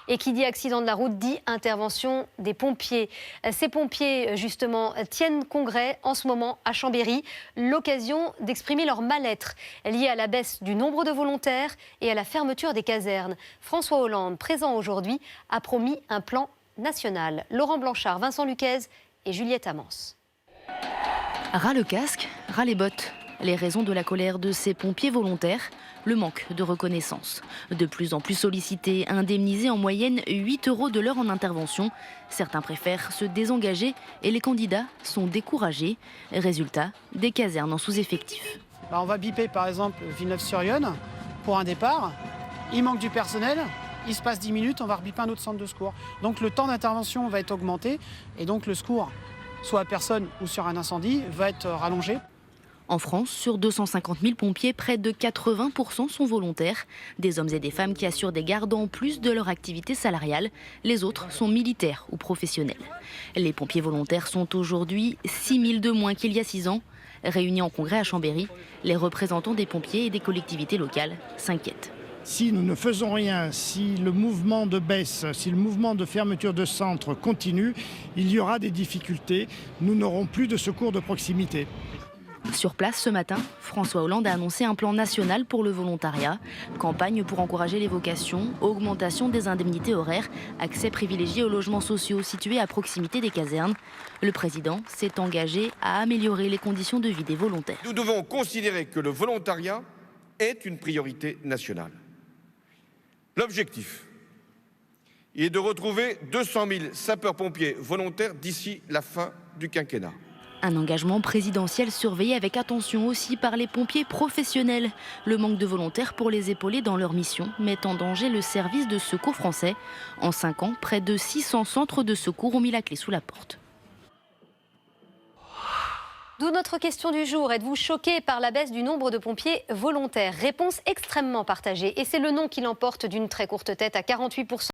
Et qui dit accident de la route dit intervention des pompiers. Ces pompiers, justement, tiennent congrès en ce moment à Chambéry. L'occasion d'exprimer leur mal-être lié à la baisse du nombre de volontaires et à la fermeture des casernes. François Hollande, présent aujourd'hui, a promis un plan national. Laurent Blanchard, Vincent Luquez et Juliette Amance. Ras le casque, ras les bottes. Les raisons de la colère de ces pompiers volontaires, le manque de reconnaissance. De plus en plus sollicités, indemnisés en moyenne 8 € de l'heure en intervention. Certains préfèrent se désengager et les candidats sont découragés. Résultat, des casernes en sous-effectif. On va biper par exemple Villeneuve-sur-Yonne pour un départ. Il manque du personnel. Il se passe 10 minutes, on va rebiper un autre centre de secours. Donc le temps d'intervention va être augmenté et donc le secours, soit à personne ou sur un incendie, va être rallongé. En France, sur 250 000 pompiers, près de 80% sont volontaires. Des hommes et des femmes qui assurent des gardes en plus de leur activité salariale. Les autres sont militaires ou professionnels. Les pompiers volontaires sont aujourd'hui 6 000 de moins qu'il y a 6 ans. Réunis en congrès à Chambéry, les représentants des pompiers et des collectivités locales s'inquiètent. Si nous ne faisons rien, si le mouvement de baisse, si le mouvement de fermeture de centres continue, il y aura des difficultés. Nous n'aurons plus de secours de proximité. Sur place ce matin, François Hollande a annoncé un plan national pour le volontariat. Campagne pour encourager les vocations, augmentation des indemnités horaires, accès privilégié aux logements sociaux situés à proximité des casernes. Le président s'est engagé à améliorer les conditions de vie des volontaires. Nous devons considérer que le volontariat est une priorité nationale. L'objectif est de retrouver 200 000 sapeurs-pompiers volontaires d'ici la fin du quinquennat. Un engagement présidentiel surveillé avec attention aussi par les pompiers professionnels. Le manque de volontaires pour les épauler dans leur mission met en danger le service de secours français. En 5 ans, près de 600 centres de secours ont mis la clé sous la porte. D'où notre question du jour. Êtes-vous choqué par la baisse du nombre de pompiers volontaires? Réponse extrêmement partagée. Et c'est le non qui l'emporte d'une très courte tête à 48%.